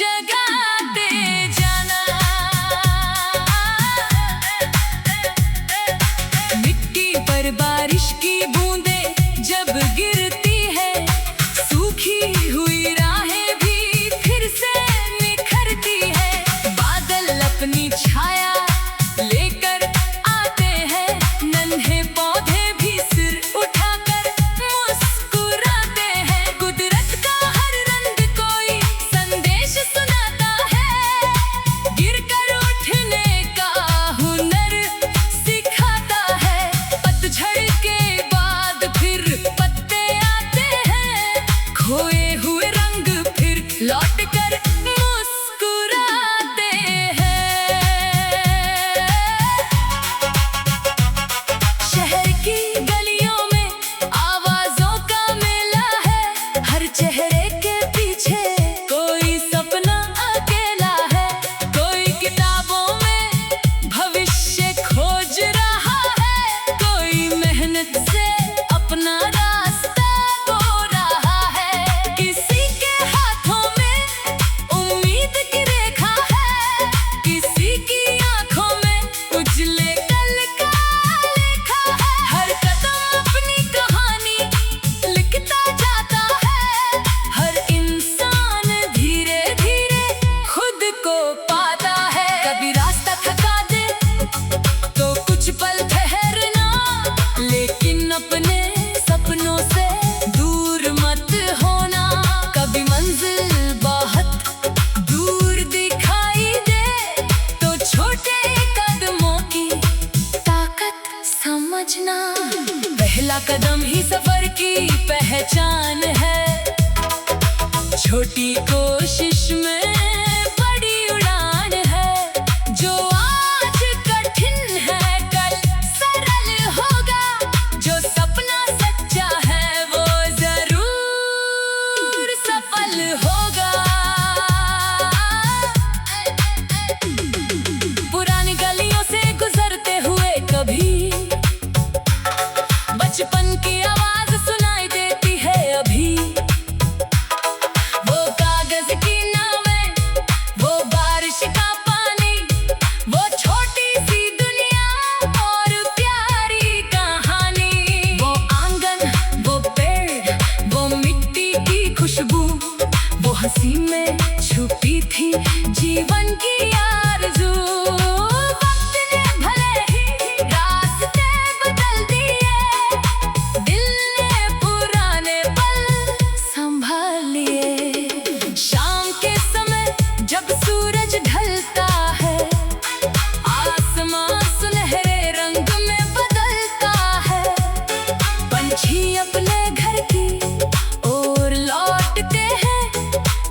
जगाते जाना। मिट्टी पर बारिश की बूंदें जब गिरती है, सूखी हुई राहें भी फिर से निखरती है। बादल अपनी छाया लेकर आते हैं, नन्हे पौधे भी सिर उठाकर मुस्कुराते हैं। कुदरत का हर रंग कोई संदेश सुनाता है, गिरकर उठने का हुनर सिखाता है। पतझड़ के बाद फिर पत्ते आते हैं, खोए हुए रंग फिर लौटकर मुस्कुराते हैं। शहर की गलियों में आवाजों का मेला है, हर चेहरे के पीछे कोई सपना अकेला है। कोई किताबों में भविष्य खोज रहा है, कोई मेहनत से अपना रास्ता बो रहा है। किसी के हाथों में उम्मीद की रेखा है, किसी की आंखों में उजले कल का लेखा है। हर कदम अपनी कहानी लिखता जाता है, हर इंसान धीरे धीरे खुद को पाता है। कभी रास्ता थका दे तो कुछ पल ठहरना, लेकिन अपने सपनों से दूर मत होना। कभी मंजिल बहुत दूर दिखाई दे तो छोटे कदमों की ताकत समझना। पहला कदम ही सफर की पहचान है, छोटी कोशिश में बड़ी उड़ान है। जो आज कठिन है कल सरल होगा, जो सपना सच्चा है वो जरूर सफल होगा। पुरानी गलियों से गुजरते हुए कभी बचपन की आवाज सुनाई देती है अभी। वो कागज की नावें, वो बारिश का पानी, वो छोटी सी दुनिया और प्यारी कहानी। वो आंगन, वो पेड़, वो मिट्टी की खुशबू, वो हंसी में छुपी थी जीवन की आरज़ू। वक्त ने भले ही रास्ते बदल दिए, दिल ने पुराने पल संभाल लिए। शाम के समय जब सूरज ढलता है, आसमां सुनहरे रंग में बदलता है। पंछी अपने घर की ओर लौटते हैं,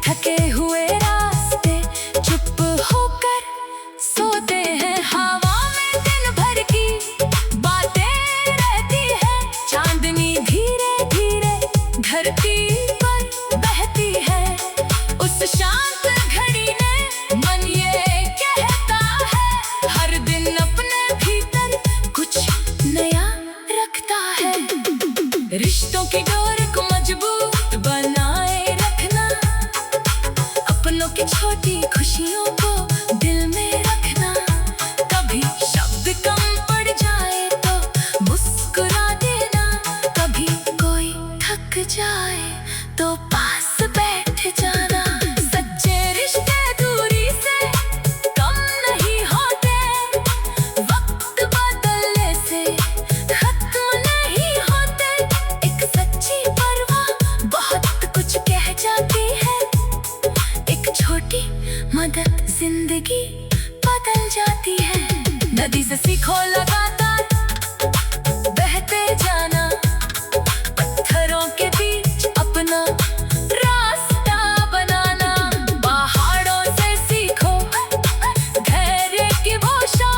थके हुए रास्ते चुप होकर सोते हैं। हवा में दिन भर की बातें रहती है, चांदनी धीरे धीरे धरती पर बहती है। उस शांत घड़ी ने मन ये कहता है, हर दिन अपने भीतर कुछ नया रखता है। रिश्तों की डोर को मजबूत बनाए रखना, अपनों की छोटी खुशियों को दिल में रखना। कभी शब्द कम पड़ जाए तो मुस्कुरा देना, कभी कोई थक जाए तो पास बैठ जाना। सच्चे रिश्ते दूरी से कम नहीं होते, वक्त बदलने से खत्म नहीं होते। एक सच्ची परवाह बहुत कुछ कह जाती है, एक छोटी मदद जिंदगी बदल जाती है। नदी से सीखो लगातार बहते जाना, पत्थरों के बीच अपना रास्ता बनाना। पहाड़ों से सीखो धैर्य की भाषा,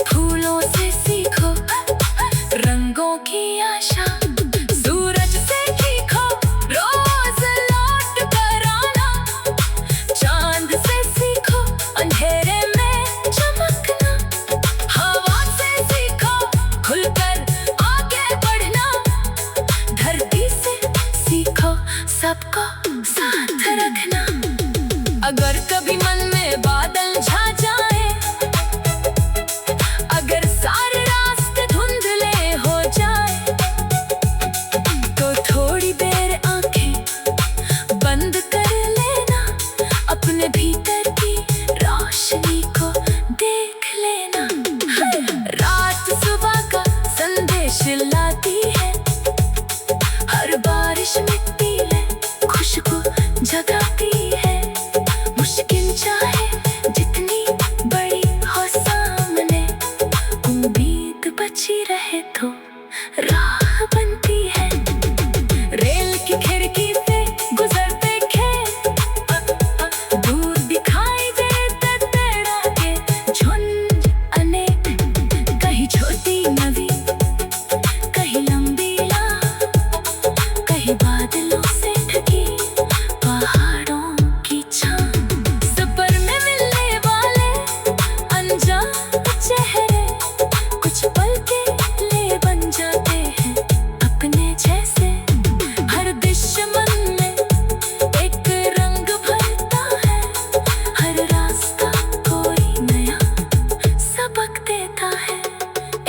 फूलों से सीखो रंगों की आशा। सूरज से सीखो रोज लौट कर आना, चांद से सीखो अंधेरे में चमकना। हवा से पर कभी मन में बादल छा जाए, अगर सारे रास्ते धुंधले हो जाए, तो थोड़ी देर आंखें बंद कर लेना, अपने भीतर की रोशनी को देख लेना। रात सुबह का संदेश लाती है, हर बारिश मिट्टी में खुशबू जगाती है। मुश्किल चाहे जितनी बड़ी हो सामने, उम्मीद बची रहे तो राह बनती है। रेल की खिड़की से गुजरते खेत, दूर दिखाई देते तेरा के झुंड अनेक, कहीं छोटी नदी, कहीं लंबी राह, कहीं बादलों से ढकी पहाड़ों की छां। सफर में मिलने वाले अनजान चेहरे कुछ पल के लिए बन जाते हैं अपने जैसे। हर दुश्मन में एक रंग भरता है, हर रास्ता कोई नया सबक देता है।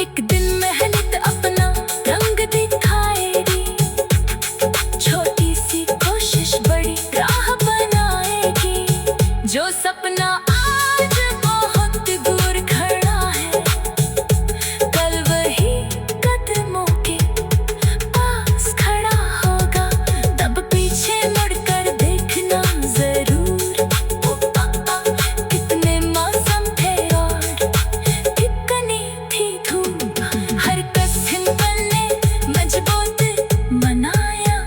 एक दिन मेहनत अपना रंग दिखाएगी, छोटी सी कोशिश बड़ी राह बनाएगी। जो सपना आज बहुत दूर खड़ा है, कल वही कदमों के पास खड़ा होगा। तब पीछे मुड़कर देखना जरूर, कितने मौसम थे और कितनी थी धूप। हर कस्म पल ने मजबूत बनाया,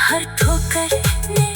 हर ठोकर ने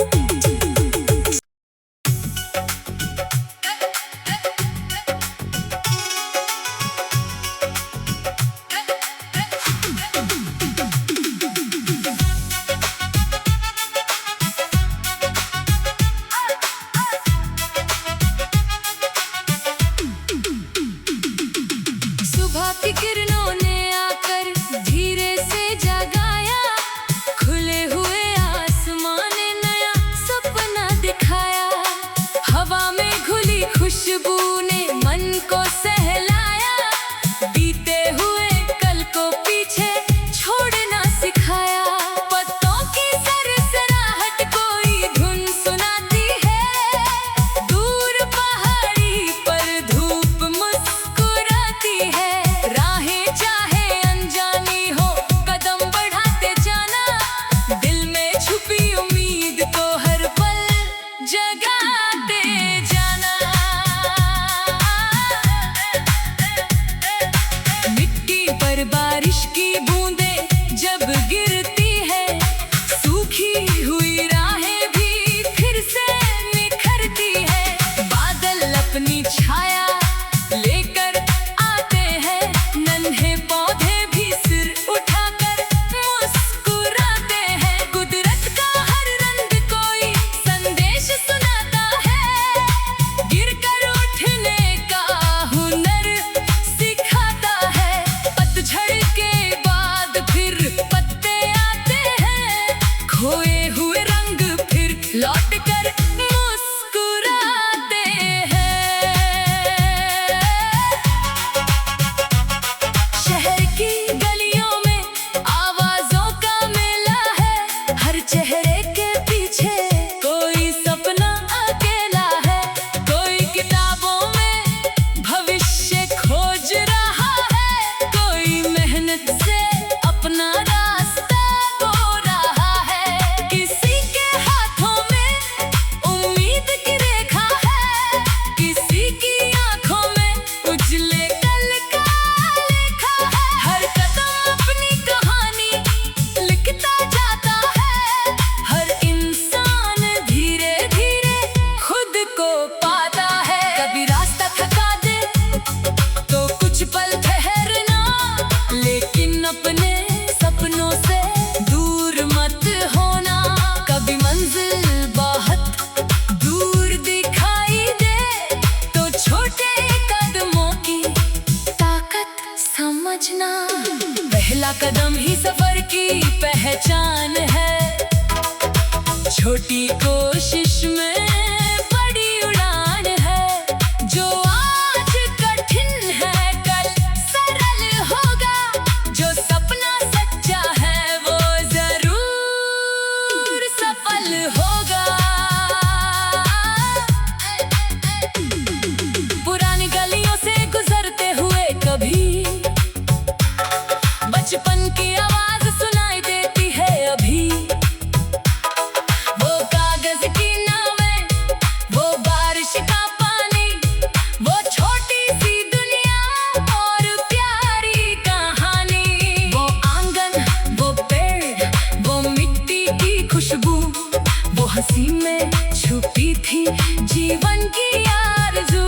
जीवन की आरज़ू।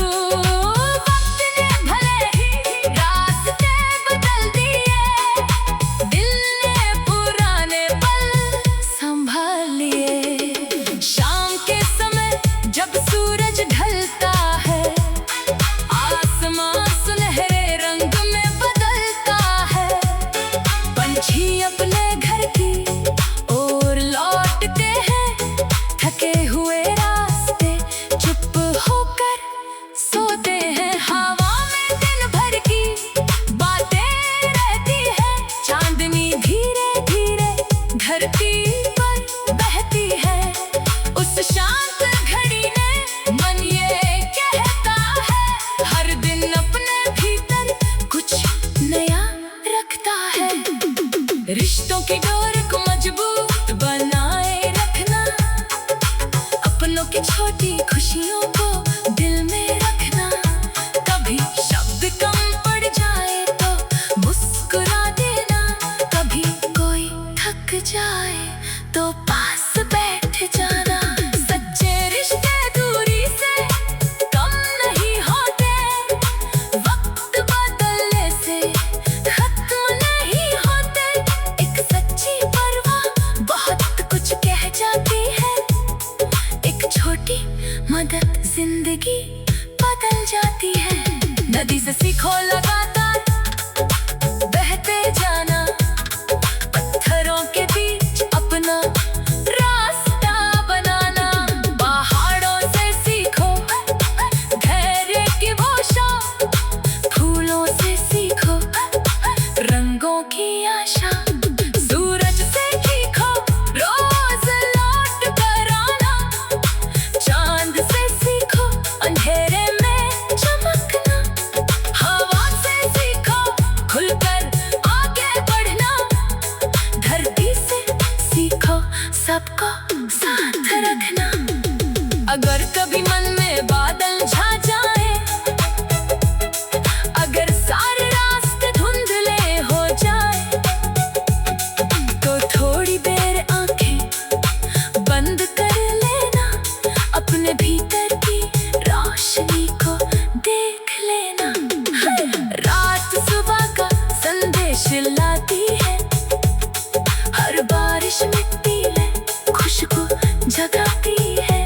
वक्त ने भले ही रास्ते बदल दिए, दिल ने पुराने पल संभाल लिए। शाम के समय जब सूरज ढलता है, आसमां सुनहरे रंग में बदलता है। पंछी अपने घर की ओर लौटते हैं, थके हुए रास्ते चुप होकर सोते हैं। हवा में दिन भर की बातें रहती है, चांदनी धीरे धीरे धरती पर बहती है। उस शांत घड़ी ने मन ये कहता है, हर दिन अपने भीतर कुछ नया रखता है। रिश्तों की डोर को मजबूत बनाए रखना, अपनों की छोटी खुशियों को दिल में रखना। कभी शब्द कम पड़ जाए तो मुस्कुरा देना, कभी कोई थक जाए तो पास बैठ जाना। सच्चे रिश्ते दूरी से कम नहीं होते, वक्त बदलने से खत्म नहीं होते। एक सच्ची परवाह बहुत कुछ कह जाती है, एक छोटी मदद जिंदगी बदल जाती है। नदी से सीखो लगातार बहते जाना, पत्थरों के बीच अपना रास्ता बनाना। पहाड़ों से सीखो धैर्य की भाषा, फूलों से सीखो रंगों की आशा। सूरज से सीखो रोज लौट कर आना, चांद से सीखो अंधेरे में चमकना। हवा से सीखो खुलकर आगे बढ़ना, धरती से सीखो सबको साथ रखना। अगर कभी मन में बादल छा जाए, अगर सारे रास्ते धुंधले हो जाए, तो थोड़ी देर आंखें बंद कर लेना, अपने भीतर की रोशनी को देख लेना। रात सुबह का संदेश लाती है, हर बारिश मिट्टी में खुशबू जगाती है।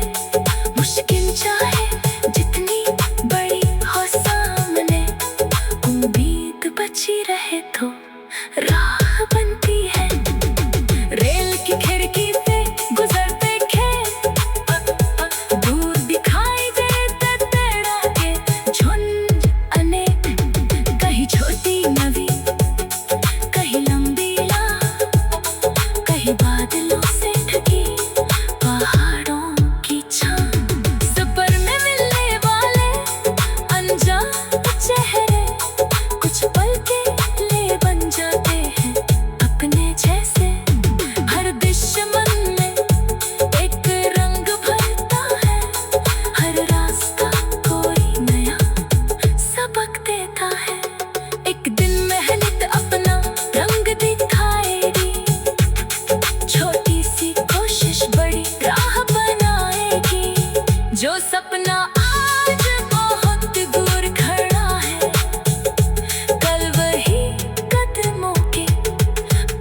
मुश्किल चाहे जितनी बड़ी हो सामने, उम्मीद बची रहे तो राह बनती है। रेल की खिड़की से गुजरते खेत, दूर दिखाई देते पेड़ों के झुंड अनेक। कहीं छोटी नदी, कहीं लंबी राह, कहीं बादलों से ढकी पहाड़ों की छां। सफर में मिलने वाले अनजान चेहरे कुछ पल के लिए बन जाते हैं अपने जैसे। हर दुश्मन में एक रंग भरता है, हर रास्ता कोई नया सबक देता है। एक दिन मेहनत अपना रंग दिखाएगी, छोटी सी कोशिश बड़ी राह बनाएगी। जो सपना आज बहुत दूर खड़ा है, कल वही कदमों के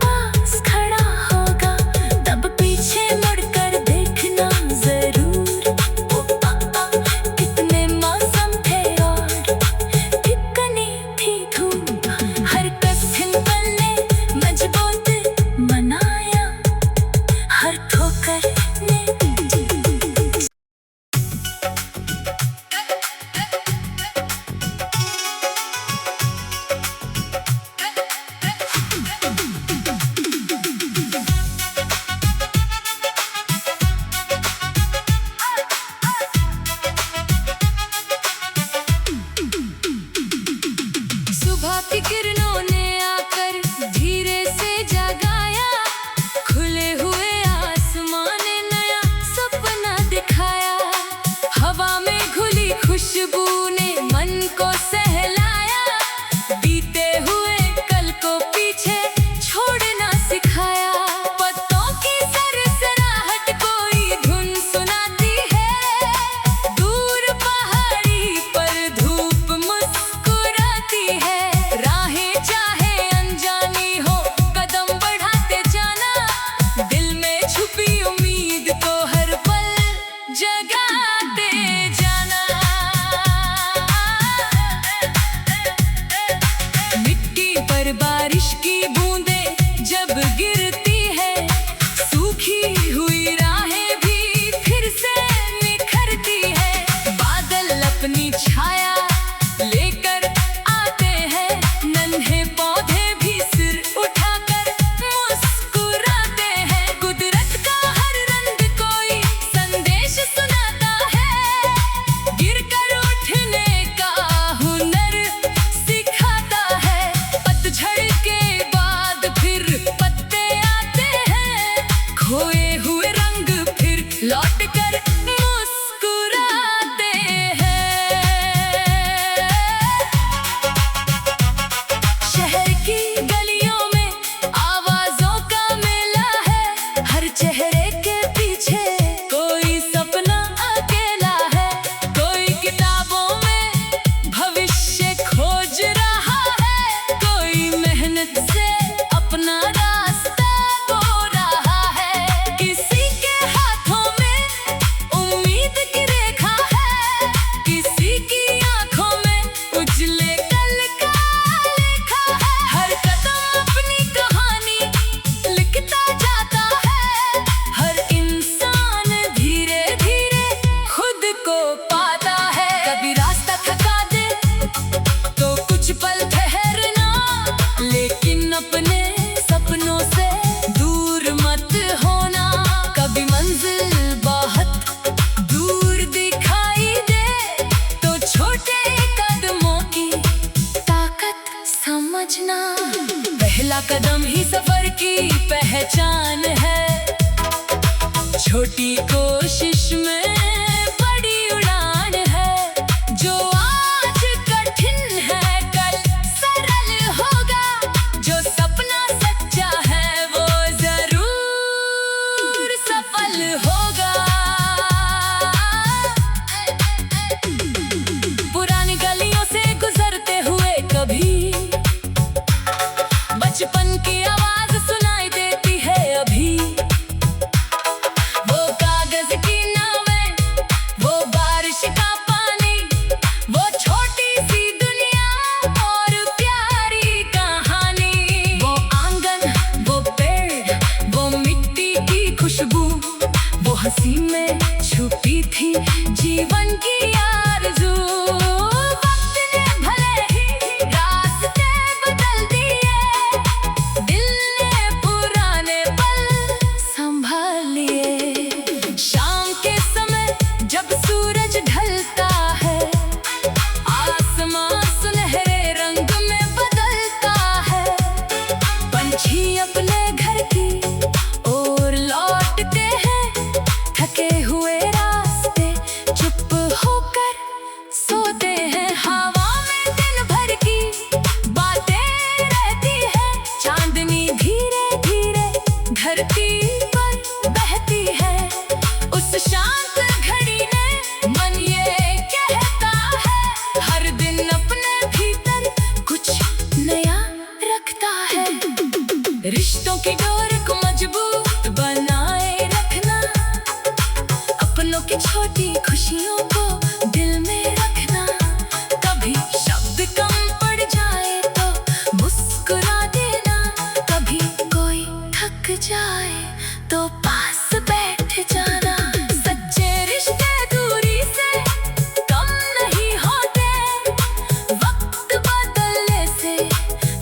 पास खड़ा होगा। तब पीछे मुड़कर देखना जरूर, कितने मौसम थे और कितनी थी धूप। हर कठिन पल ने मजबूत बनाया, हर ठोकर ने को पाता है। कभी रास्ता थका दे तो कुछ पल ठहरना, लेकिन अपने सपनों से दूर मत होना। कभी मंजिल बहुत दूर दिखाई दे तो छोटे कदमों की ताकत समझना। पहला कदम ही सफर की पहचान है। छोटी कोशिश में बड़ी उड़ान है। जो आज कठिन है कल सरल होगा। जो सपना सच्चा है वो जरूर सफल होगा। पुरानी गलियों से गुजरते हुए कभी बचपन की आवाज सुनाई देती है अभी। वो कागज की नावें, वो बारिश का पानी, वो छोटी सी दुनिया और प्यारी कहानी। वो आंगन, वो पेड़, वो मिट्टी की खुशबू, वो हंसी में छुपी थी जीवन की आरज़ू। वक्त ने भले ही रास्ते बदल दिए, दिल ने पुराने पल संभाल लिए। शाम के समय जब सूरज ढलता है, आसमां सुनहरे रंग में बदलता है। पंछी अपने घर की ओर लौटते हैं, थके हुए रास्ते चुप होकर सोते हैं। हवा में दिन भर की बातें रहती है, चांदनी धीरे धीरे धरती पर बहती है। उस शांत घड़ी ने मन ये कहता है, हर दिन अपने भीतर कुछ नया रखता है। रिश्तों की डोर को मजबूत बनाए रखना, अपनों की छोटी खुशियों को दिल में रखना। कभी शब्द कम पड़ जाए तो मुस्कुरा देना, कभी कोई थक जाए तो पास बैठ जाना। सच्चे रिश्ते दूरी से कम नहीं होते, वक्त बदलने से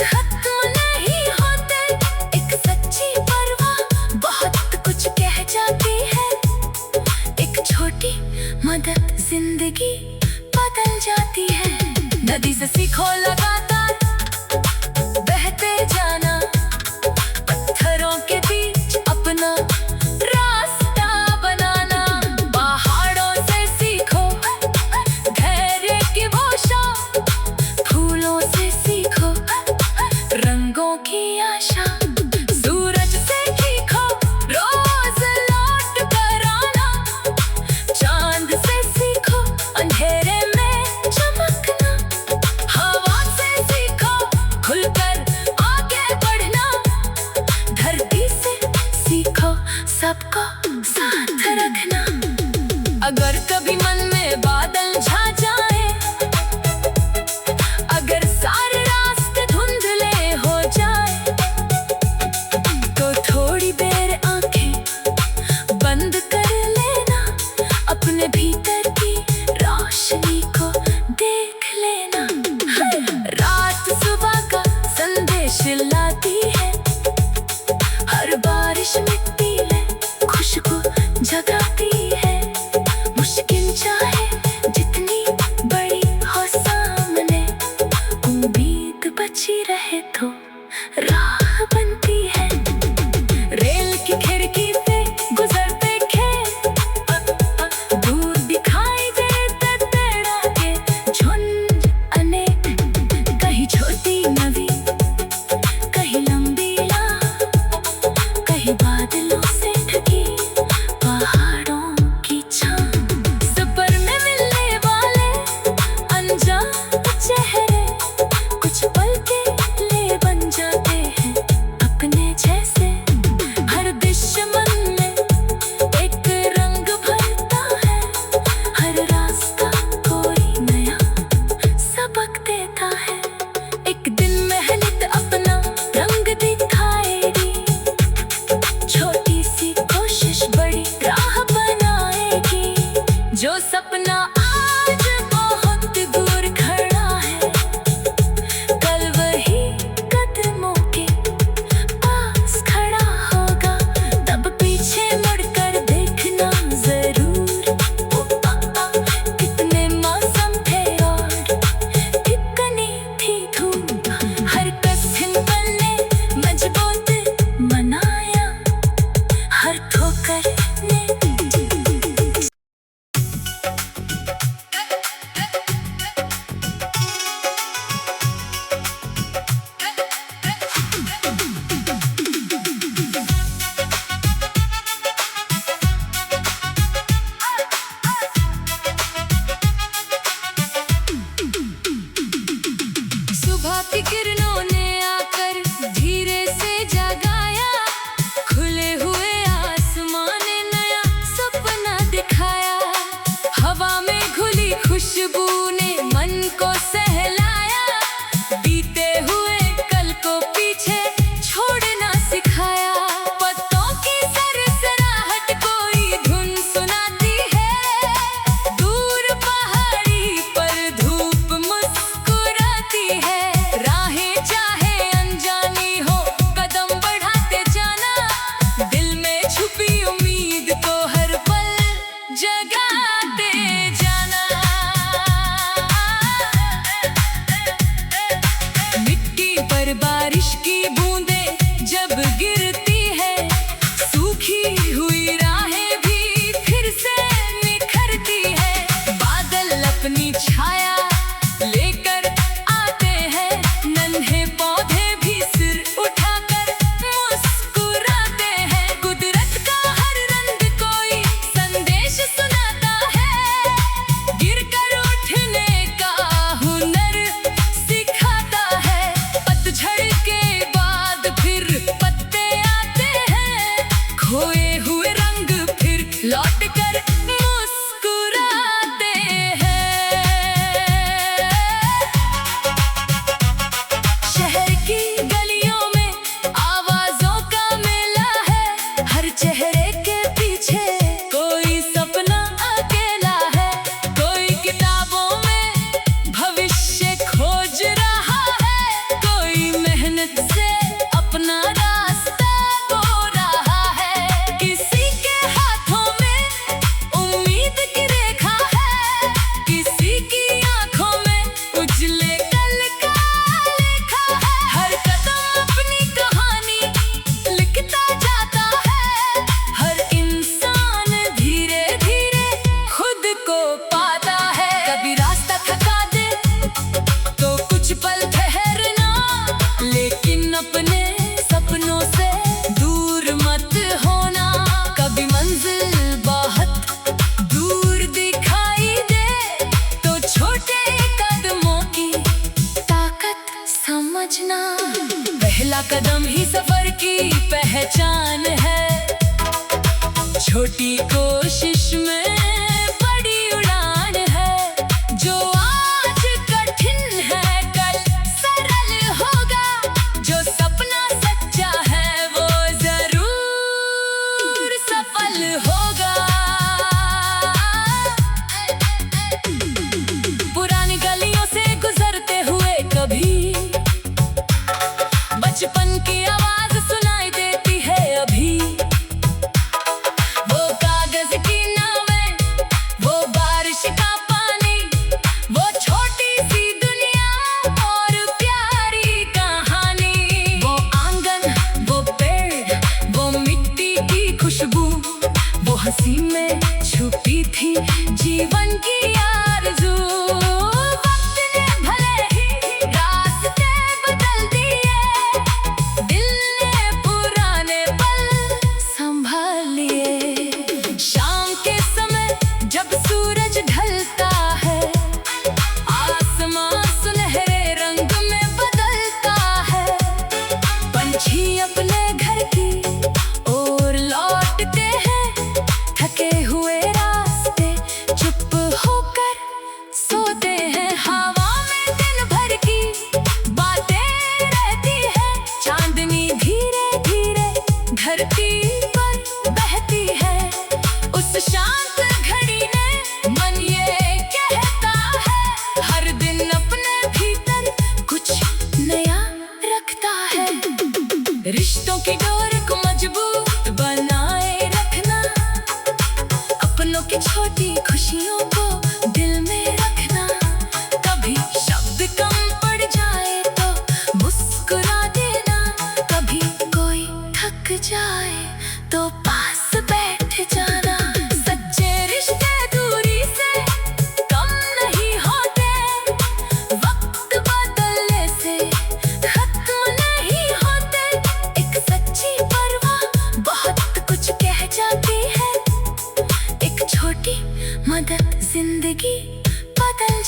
खत्म नहीं होते। एक सच्ची परवाह बहुत कुछ कह जाती है, एक छोटी मदद जिंदगी बदल जाती है। नदी से सीखो लगातार बहते जाना, पत्थरों के बीच अपना रास्ता बनाना। पहाड़ों से सीखो धैर्य की भाषा, फूलों से सीखो रंगों की आशा। सूरज से सीखो रोज लौट कर आना, चांद से सीखो अंधेरे में चमकना। हवा से आज बहुत दूर खड़ा है, कल वही कदमों के पास खड़ा होगा। तब पीछे मुड़कर देखना जरूर, कितने मौसम थे और कितनी थी धूप। हर कठिन पल ने मजबूत बनाया, हर ठोकर ने सुबह की किरणों ने आकर धीरे से जगाया, खुले हुए आसमान ने नया सपना दिखाया। हवा में घुली खुशबू ने मन को सहलाया, बीते हुए कल को पीछे छोड़ना सिखाया। पत्तों की सरसराहट कोई धुन सुनाती है, दूर पहाड़ी पर धूप मुस्कुराती है। राहें चाहे अनजानी हो कदम बढ़ाते जाना, दिल में छुपी उम्मीद को हर पल जगाते जाना। मिट्टी पर बारिश की बूंदें जब गिरती है, सूखी हुई राहें भी फिर से निखरती है। बादल अपनी छाया लेकर आते हैं, नन्हे पौधे भी सिर उठाकर मुस्कुराते हैं। कुदरत का हर रंग कोई संदेश सुनाता है, गिरकर उठने का हुनर सिखाता है। पतझड़ के बाद फिर पत्ते आते हैं, खोए हुए रंग फिर लौटकर मुस्कुराते हैं। शहर की गलियों में आवाजों का मेला है, हर चेहरे के पीछे कोई सपना अकेला है। कोई किताबों में भविष्य खोज रहा है, कोई मेहनत से अपना रास्ता बो रहा है। किसी के हाथों में उम्मीद की रेखा है, किसी की आंखों में उजले कल का लेखा है। हर कदम अपनी कहानी लिखता जाता है, हर इंसान धीरे धीरे खुद को पाता है। कभी रास्ता थका दे तो कुछ पल ठहरना, लेकिन अपने सपनों से दूर मत होना। कभी मंजिल बहुत दूर दिखाई दे तो छोटे कदमों की ताकत समझना। पहला कदम ही सफर की पहचान है, छोटी कोशिश में बड़ी उड़ान है। जो आज कठिन है कल सरल होगा, जो सपना सच्चा है वो जरूर सफल होगा। पुरानी गलियों से गुजरते हुए कभी बचपन की आवाज सुनाई देती है अभी। वो कागज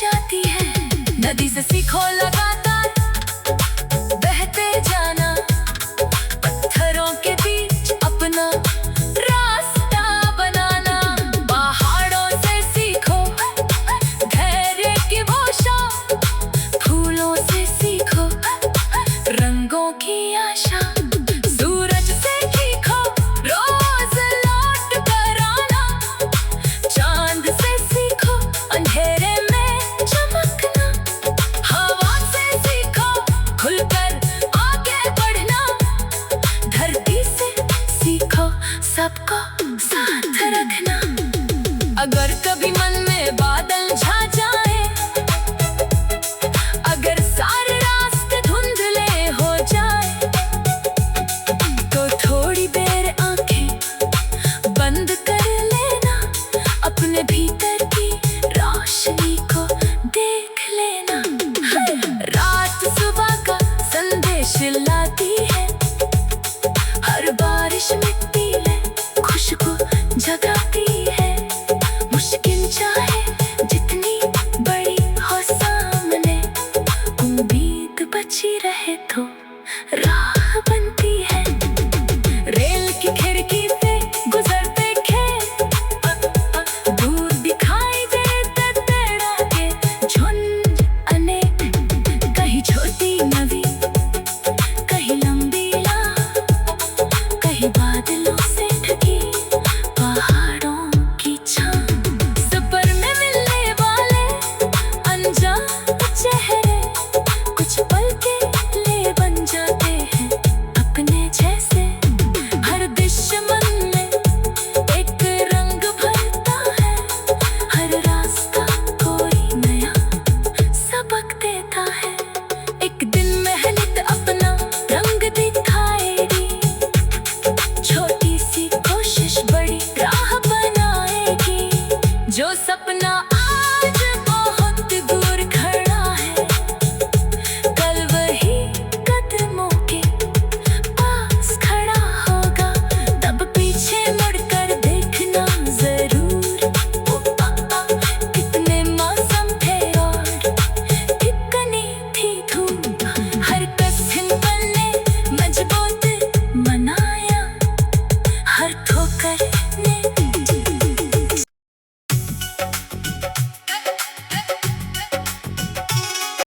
जाती है। नदी से सीखो लगातार बहते जाना, पत्थरों के बीच अपना रास्ता बनाना। पहाड़ों से सीखो धैर्य की भाषा, फूलों से सीखो रंगों की आशा। सूरज से सीखो रोज लौट कर आना, चांद से सीखो अंधेरे में चमकना। हवा से सीखो खुलकर आगे बढ़ना, धरती से सीखो सबको साथ रखना। अगर कभी मन में बादल छा जाए, अगर सारे रास्ते धुंधले हो जाए, तो थोड़ी देर आंखें बंद कर लेना, अपने भीतर की रोशनी को देख लेना। रात सुबह का संदेश लाती है,